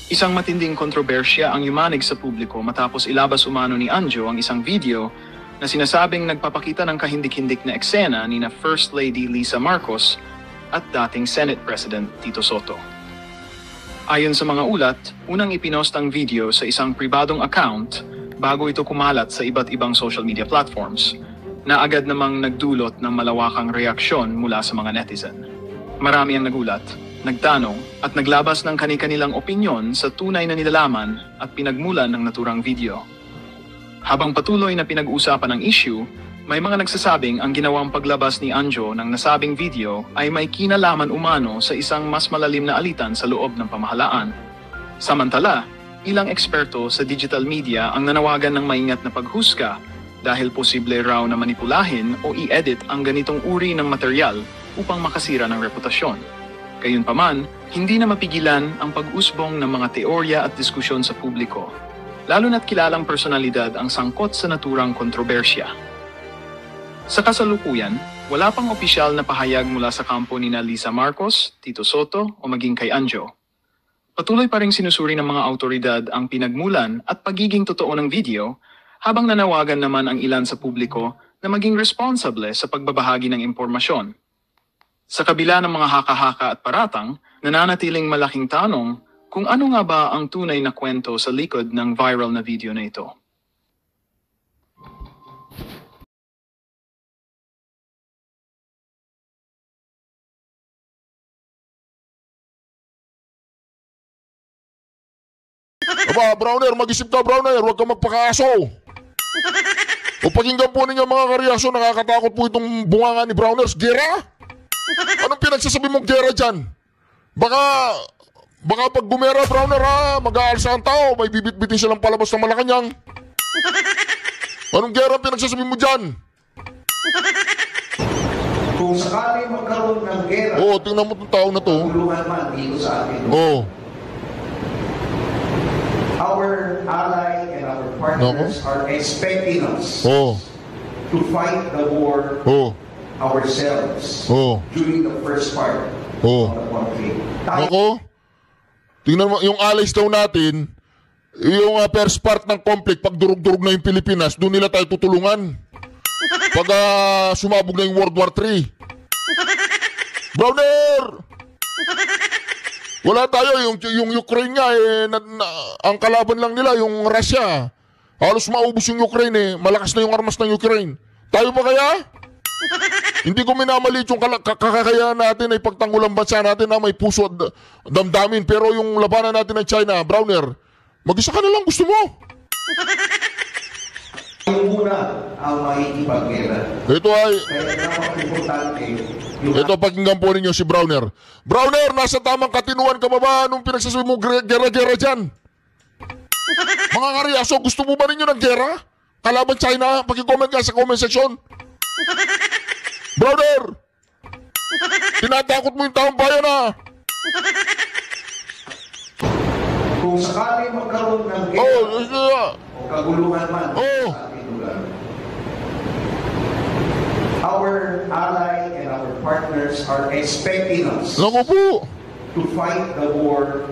Isang matinding kontrobersya ang yumanig sa publiko matapos ilabas umano ni Anjo ang isang video na sinasabing nagpapakita ng kahindik-hindik na eksena ni na First Lady Lisa Marcos at dating Senate President Tito Soto. Ayon sa mga ulat, unang ipinost ang video sa isang pribadong account bago ito kumalat sa iba't ibang social media platforms na agad namang nagdulot ng malawakang reaksyon mula sa mga netizen. Marami ang nagulat, nagtanong at naglabas ng kani-kanilang opinyon sa tunay na nilalaman at pinagmulan ng naturang video. Habang patuloy na pinag-uusapan ang issue, may mga nagsasabing ang ginawang paglabas ni Anjo ng nasabing video ay may kinalaman umano sa isang mas malalim na alitan sa loob ng pamahalaan. Samantala, ilang eksperto sa digital media ang nanawagan ng maingat na paghusga dahil posible raw na manipulahin o i-edit ang ganitong uri ng material upang makasira ng reputasyon. Gayunpaman, hindi na mapigilan ang pag-usbong ng mga teorya at diskusyon sa publiko, lalo na't kilalang personalidad ang sangkot sa naturang kontrobersya. Sa kasalukuyan, wala pang opisyal na pahayag mula sa kampo ni Lisa Marcos, Tito Soto o maging kay Anjo. Patuloy pa ring sinusuri ng mga autoridad ang pinagmulan at pagiging totoo ng video, habang nanawagan naman ang ilan sa publiko na maging responsable sa pagbabahagi ng impormasyon. Sa kabila ng mga haka-haka at paratang, nananatiling malaking tanong kung ano nga ba ang tunay na kwento sa likod ng viral na video na ito. Aba, Browner, mag-isip ka, Browner. Huwag ka magpakaaso. O pakinggan po ninyo mga kareaksyon, nakakatakot po itong bunganga ni Browner. Gera? Anong pinagsasabi mong gera dyan? Baka pag gumera, Browner, ha, mag-aalsa ang tao. May bibit-bitin silang palabas ng Malacanang. Anong gera pinagsasabi mo dyan? Kung sakali magkaroon ng gera, Oo, tingnan mo itong tao na to. tulungan man dito sa atin. Oo. Our ally and our partners are expecting us Oo. to fight the war Oo. ourselves Oo. during the first part Oo. of the conflict. Nako, tingnan mo, yung allies daw natin, yung first part ng conflict, pag durug-durug na yung Pilipinas, doon nila tayo tutulungan. Pag sumabog na yung World War III. Browner! Wala tayo, yung Ukraine nga, ang kalaban lang nila, yung Russia. Halos maubos yung Ukraine malakas na yung armas ng Ukraine. Tayo pa kaya? Hindi ko minamalit yung kakakayahan natin ay pagtanggol ang bansa natin na may puso at damdamin. Pero yung labanan natin ng China, Browner, mag-isa ka na lang, gusto mo. Yung muna ang makikipaggera. Ito ay, Kaya napaka-importante yung ito pakinggan po ninyo si Browner. Browner, nasa tamang katinuan ka ba nung pinagsasabi mo gera-gera dyan? Mga karyaso, gusto mo ba ninyo ng gera? Kalaban China, pag-comment ka sa comment section. Brother! Tinatakot mo yung taong bayan, ha? kung sakali magkaroon ng gera o kaguluhan man sa ating lugar. Our ally and our partners are expecting us Naku po! to fight the war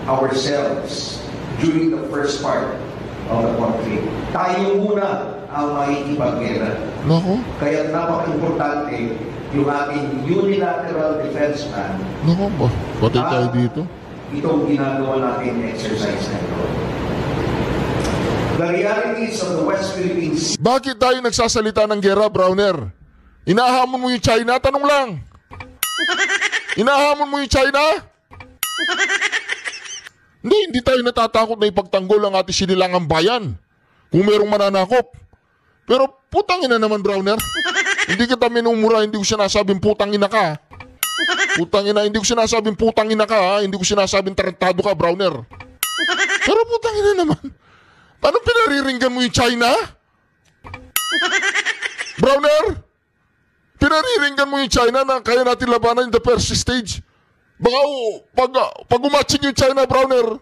ourselves during the first part of the conflict. Tayo muna ang makikipaggera. Naku, Kaya napaka-importante yung ating unilateral defense plan. naku ba? Patay tayo dito. Itong ginagawa natin exercise na ito. The realities of the West Philippines Bakit tayo nagsasalita ng gera, Browner? Inahamon mo yung China? Tanong lang. Inahamon mo yung China? Hindi tayo natatakot na ipagtanggol ang ating sinilangang bayan kung merong mananakop. Pero putang ina naman, Browner. Hindi kita minumura, hindi ko sinasabing putang ina ka. Putang ina, hindi ko sinasabing putang ina ka, ha? Hindi ko sinasabing tarantado ka, Browner. Pero putang ina naman. Paano pinariringgan mo yung China? Browner? Pinariringgan mo yung China na kaya natin labanan in the first stage? Baka pag umatching yung China, Browner.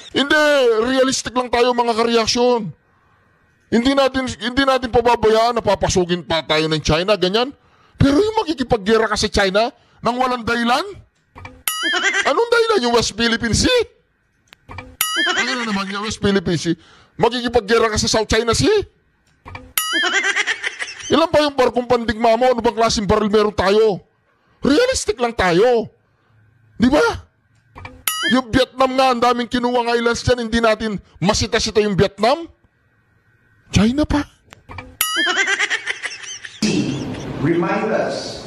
Hindi, realistic lang tayo mga kareaksyon. Hindi natin pababayaan na papasugin pa tayo ng China, ganyan. Pero yung makikipaggera ka sa China nang walang dahilan? Anong dahilan yung West Philippine Sea? Ano na naman yung West Philippine Sea? Magkikipaggera ka sa South China Sea? Ilan pa yung barkong pandigma mo? Ano bang klaseng baril meron tayo? Realistic lang tayo. Di ba? Yung Vietnam nga, ang daming kinuwang islands dyan, hindi natin masita-sita yung Vietnam. China pa. Remind us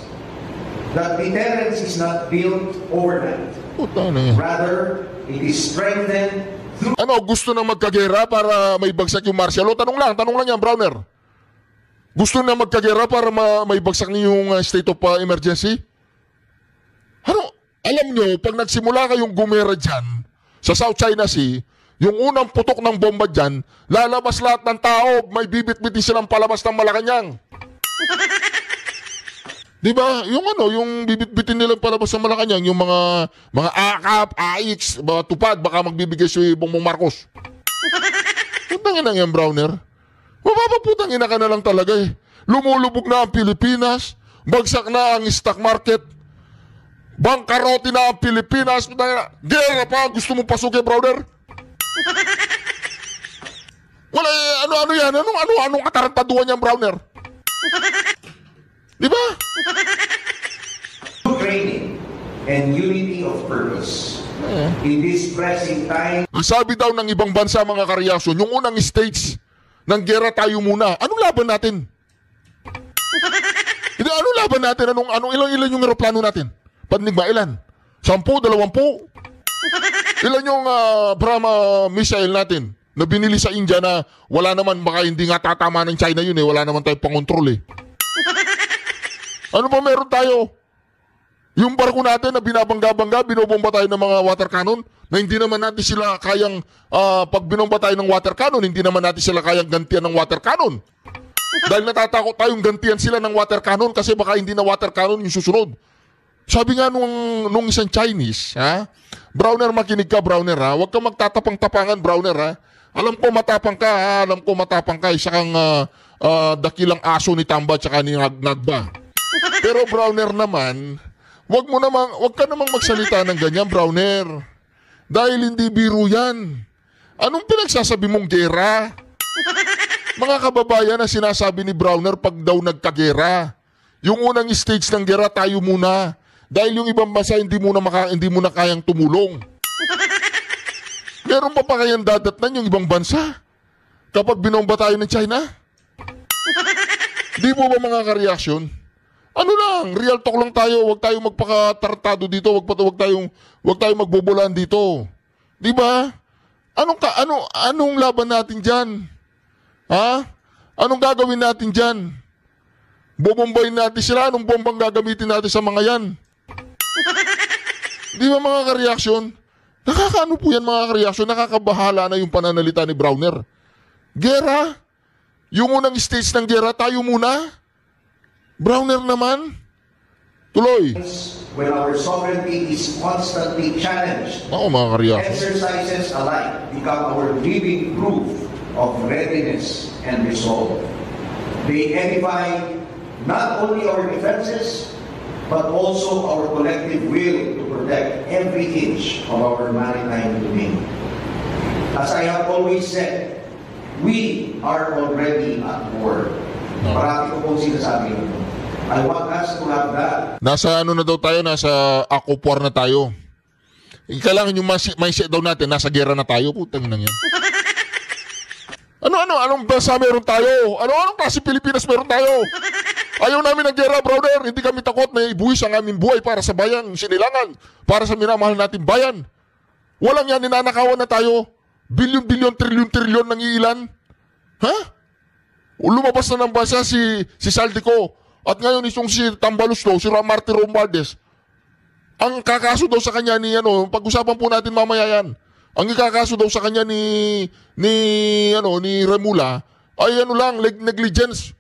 that deterrence is not built overnight. Puta na yan. Rather, it is strengthened through Ano, gusto na magkagera para may bagsak yung martial law? Tanong lang yan, Browner. Gusto na magkagera para may bagsak niyo yung state of emergency? Ano, alam nyo, pag nagsimula kayong gumera dyan sa South China Sea, yung unang putok ng bomba dyan, lalabas lahat ng tao, may bibit-bitin silang palabas ng Malacanang. Diba? Yung bibit-bitin nilang palabas ng Malacanang, yung mga AKAP, AX, mga tupad, baka magbibigay si Bongbong Marcos. Putang ina yan, Browner. Mapapaputang ina ka na lang talaga eh. Lumulubog na ang Pilipinas, bagsak na ang stock market, bangkarote na ang Pilipinas, gera pa, gusto mong pasukin, Browner? Wala, ano yan? Anong katarantaduhan niyan, Browner? Di ba? training and unity of purpose. In this pressing time, Ang sabi daw ng ibang bansa, mga kareaksyon, yung unang stage ng gera tayo muna. Anong laban natin? Hindi, anong laban natin? Ilan yung eroplano natin? Pandigma, ilan? 10, 20? Ilan yung Brahma missile natin na binili sa India na wala naman, baka hindi nga tatama ng China yun eh. Wala naman tayong pangontrol eh. Ano ba meron tayo? Yung barko natin na binabangga-bangga, binobomba tayo ng mga water cannon na hindi naman natin sila kayang, pag binomba tayo ng water cannon, hindi naman natin sila kayang gantian ng water cannon. Dahil natatakot tayong gantian sila ng water cannon kasi baka hindi na water cannon yung susunod. Sabi nga nung isang Chinese, ha? Browner, makinig ka, Browner, ha? Huwag kang magtatapang-tapangan, Browner, ha? Alam ko matapang ka, ha? Alam ko matapang ka. Isa kang dakilang aso ni Tamba tsaka ni Nagba. Pero Browner naman, wag ka namang magsalita ng ganyan, Browner. Dahil hindi biro yan. Anong pinagsasabi mong gera? Mga kababayan na sinasabi ni Browner pag daw nagkagera. Yung unang stage ng gera tayo muna. Dahil yung ibang bansa hindi mo na kayang tumulong. Meron pa kayang dadatnan yung ibang bansa kapag binomba tayo ng China? Di mo ba mga kareaksyon? Ano lang, real talk lang tayo. Huwag tayong magpakatartado dito. Huwag tayong magbobolaan dito. Di ba? Anong laban natin diyan? Ha? Anong gagawin natin diyan? Bobombayin natin sila. Anong bombang gagamitin natin sa mga yan? Di ba mga kareaksyon? Nakakaano po yan mga kareaksyon? Nakakabahala na yung pananalita ni Browner. Gera? Yung unang stage ng gera, tayo muna? Browner naman? Tuloy. when our sovereignty is constantly challenged, Ako mga kareaksyon. exercises alike become our living proof of readiness and resolve. They edify not only our defenses, but also our collective will to protect every inch of our maritime domain. As I have always said, we are already at war. Parati ko pong sinasabi ito. I want us to have that. Nasa ano na daw tayo? Nasa akupwar na tayo. Kailangan yung mindset daw natin, nasa gera na tayo. Putang ina yan. Anong bansa meron tayo? Anong klase Pilipinas meron tayo? Ayaw namin ng gera, brother. Hindi kami takot na ibuwis ang aming buhay para sa bayan, sinilangan, para sa minamahal nating bayan. Walang yan, ninanakawan na tayo. Bilyon-bilyon, trilyon-trilyon ng iilan. Ha? Lumabas na ng bansa si Saldico. At ngayon isong si Tambalus daw, si Marty Romualdez. Ang kakaso daw sa kanya ni pag-usapan po natin mamaya yan. Ang ikakaso daw sa kanya ni Remula ay negligence.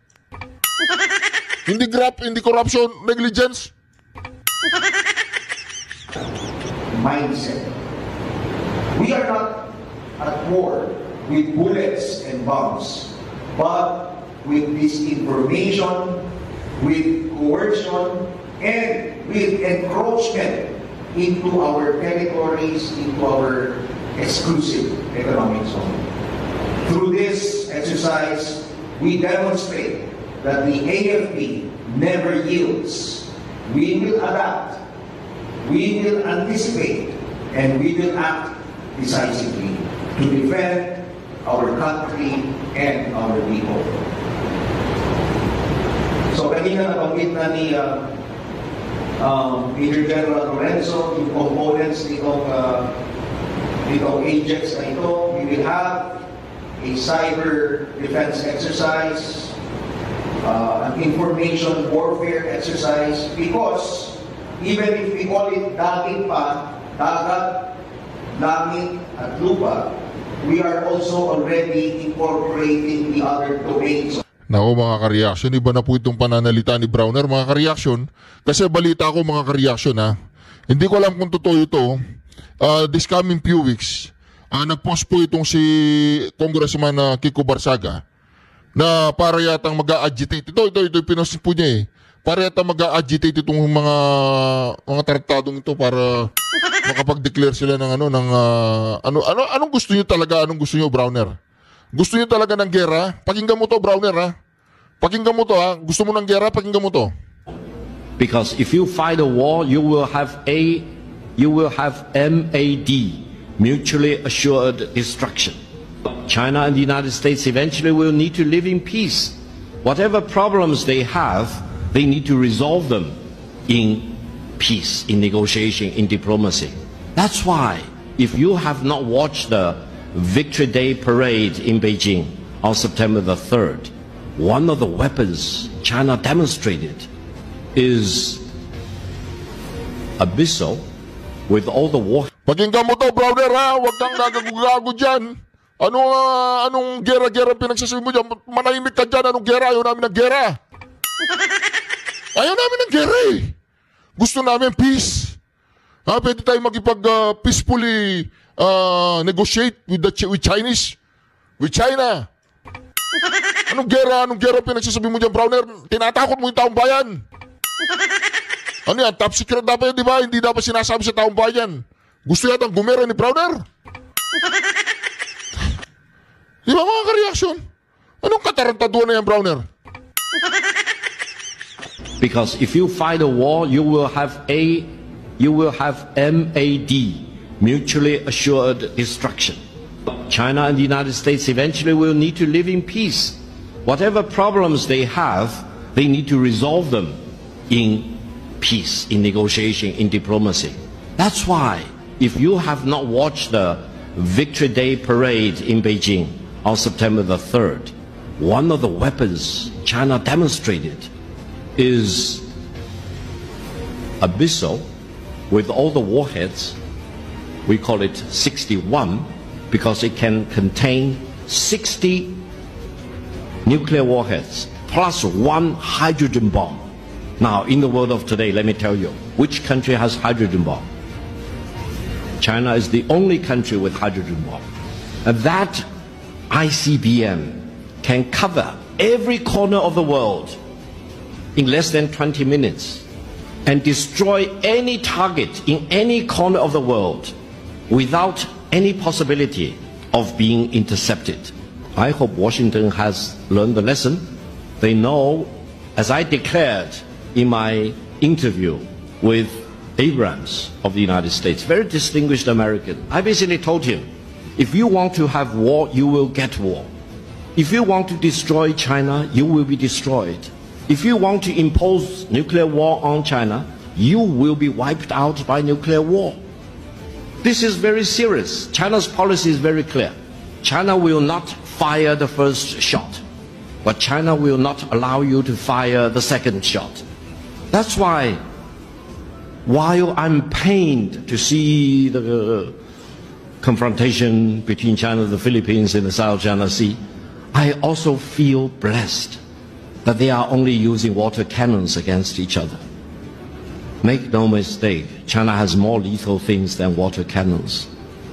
Hindi graft, hindi corruption, negligence. Mindset. We are not at war with bullets and bombs, but with disinformation, with coercion, and with encroachment into our territories, into our exclusive economic zone. Through this exercise, we demonstrate that the AFP never yields. We will adapt, we will anticipate, and we will act decisively to defend our country and our people. So kanina nabanggit na ni Major General Lorenzo yung components nitong Ajax na ito. We will have a cyber defense exercise, an information warfare exercise, because even if we call it dagat, langit, at lupa, we are also already incorporating the other domains. Nako mga ka-reaction, iba na po itong pananalita ni Browner mga ka-reaction. Kasi balita ko mga ka-reaction ha. Hindi ko alam kung totoo ito. This coming few weeks, nag-post po itong si Congressman Kiko Barsaga na para yatang mag-a-agitate. Ito yung pinost po niya eh. Para yatang mag-a-agitate itong mga tratadong ito para makapag-declare sila ng anong gusto niyo talaga? Anong gusto niyo, Browner? Gusto niyo talaga ng gera? Pakinggan mo to, Browner, ha? Pakinggan mo to, ha? Gusto mo ng gera? Pakinggan mo to. Because if you fight a war, you will have MAD, mutually assured destruction. China and the United States eventually will need to live in peace. Whatever problems they have, they need to resolve them in peace, in negotiation, in diplomacy. That's why, if you have not watched the Victory Day parade in Beijing on September the 3rd, one of the weapons China demonstrated is abyssal with all the war. Pakinggan mo to, Browner, ha? Huwag kang gagago dyan. Anong gera-gera pinagsasabi mo dyan? Manahimik ka dyan. Anong gera? Ayaw namin ng gera. Ayaw namin ng gera eh. Gusto namin peace. Pwede tayo peacefully negotiate with Chinese, with China. Anong gera pinagsasabi mo dyan, Browner? Tinatakot mo yung taong bayan. Ano yan? Top secret dapat yan, di ba? Hindi dapat sinasabi sa taong bayan. Gusto yatang gumera ni Browner. Di ba mga ka-reaction? Anong katarantaduan na yan, Browner? Because if you fight a war, you will have MAD, mutually assured destruction. China and the United States eventually will need to live in peace. Whatever problems they have, they need to resolve them in peace, in negotiation, in diplomacy. That's why, if you have not watched the Victory Day parade in Beijing on September the 3rd, one of the weapons China demonstrated is abyssal with all the warheads. We call it 61 because it can contain 60 nuclear warheads plus one hydrogen bomb. Now, in the world of today, let me tell you, which country has hydrogen bomb? China is the only country with hydrogen bomb. And that ICBM can cover every corner of the world in less than 20 minutes and destroy any target in any corner of the world without any possibility of being intercepted. I hope Washington has learned the lesson. They know, as I declared in my interview with Abrams of the United States, very distinguished American, I basically told him, if you want to have war, you will get war. If you want to destroy China, you will be destroyed. If you want to impose nuclear war on China, you will be wiped out by nuclear war. This is very serious. China's policy is very clear. China will not fire the first shot, but China will not allow you to fire the second shot. That's why, while I'm pained to see the confrontation between China and the Philippines in the South China Sea, I also feel blessed that they are only using water cannons against each other. Make no mistake, China has more lethal things than water cannons.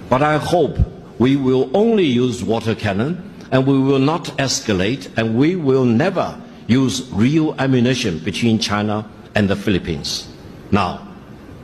But I hope we will only use water cannon and we will not escalate and we will never use real ammunition between China and the Philippines. Now,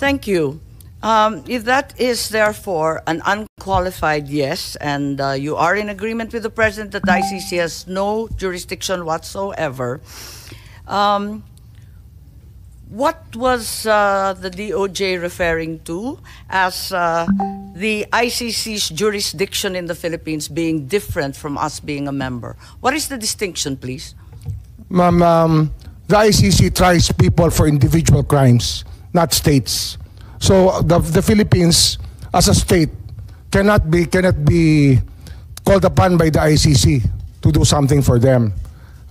Thank you. If that is therefore an unqualified yes, and you are in agreement with the President that the ICC has no jurisdiction whatsoever, what was the DOJ referring to as the ICC's jurisdiction in the Philippines being different from us being a member? What is the distinction, please? Ma'am, the ICC tries people for individual crimes, not states. So the Philippines, as a state, cannot be called upon by the ICC to do something for them.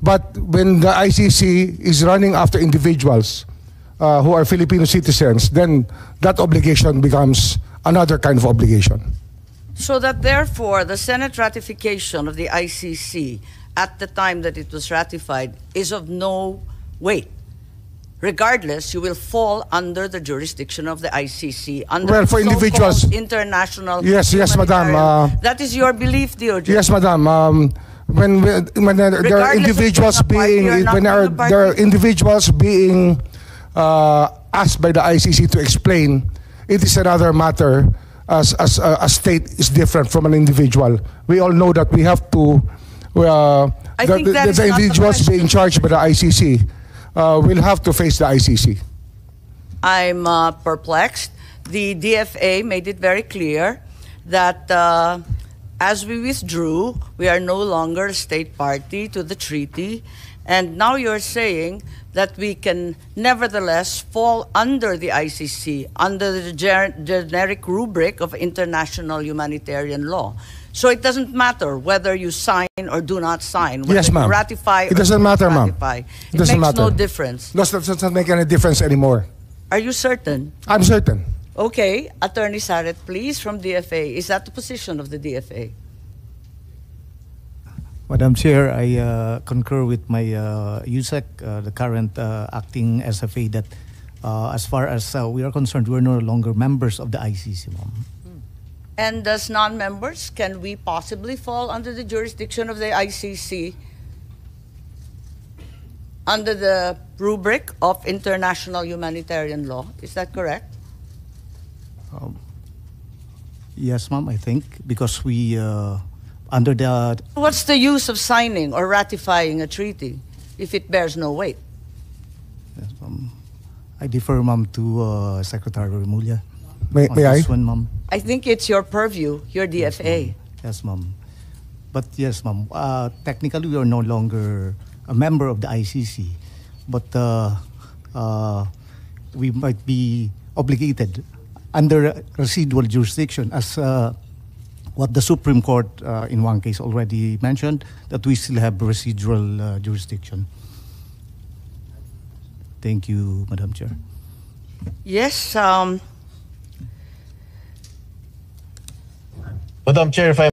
But when the ICC is running after individuals who are Filipino citizens, then that obligation becomes another kind of obligation. So that therefore the Senate ratification of the ICC at the time that it was ratified is of no weight. Regardless, you will fall under the jurisdiction of the ICC. Under Well, for the individuals- so-called international. Yes, madam. humanitarian- that is your belief, DOJ. Yes, madam. When there are individuals there are individuals being asked by the ICC to explain, it is another matter. As a state is different from an individual. We all know that we have to. The individuals being charged by the ICC will have to face the ICC. I'm perplexed. The DFA made it very clear that as we withdrew, we are no longer a state party to the treaty. And now you're saying that we can nevertheless fall under the ICC, under the generic rubric of international humanitarian law. So it doesn't matter whether you sign or do not sign, whether Yes, ma'am. you ratify It doesn't matter, ma'am. It doesn't makes no matter. difference. That doesn't make any difference anymore. Are you certain? I'm certain. Okay, Attorney Saret, please, from DFA. Is that the position of the DFA? Madam Chair, I concur with my USEC, the current acting SFA, that as far as we are concerned, we're no longer members of the ICC, ma'am. And as non-members, can we possibly fall under the jurisdiction of the ICC under the rubric of international humanitarian law? Is that correct? Yes, ma'am, I think, because we, under the... What's the use of signing or ratifying a treaty if it bears no weight? Yes, ma'am. I defer, ma'am, to Secretary Remulla. May I? This one, ma'am. I think it's your purview, your DFA. Yes, ma'am. But yes, ma'am, technically we are no longer a member of the ICC, but we might be obligated under residual jurisdiction, as what the Supreme Court in one case already mentioned, that we still have residual jurisdiction. Thank you, Madam Chair. Yes, Madam Chair, if I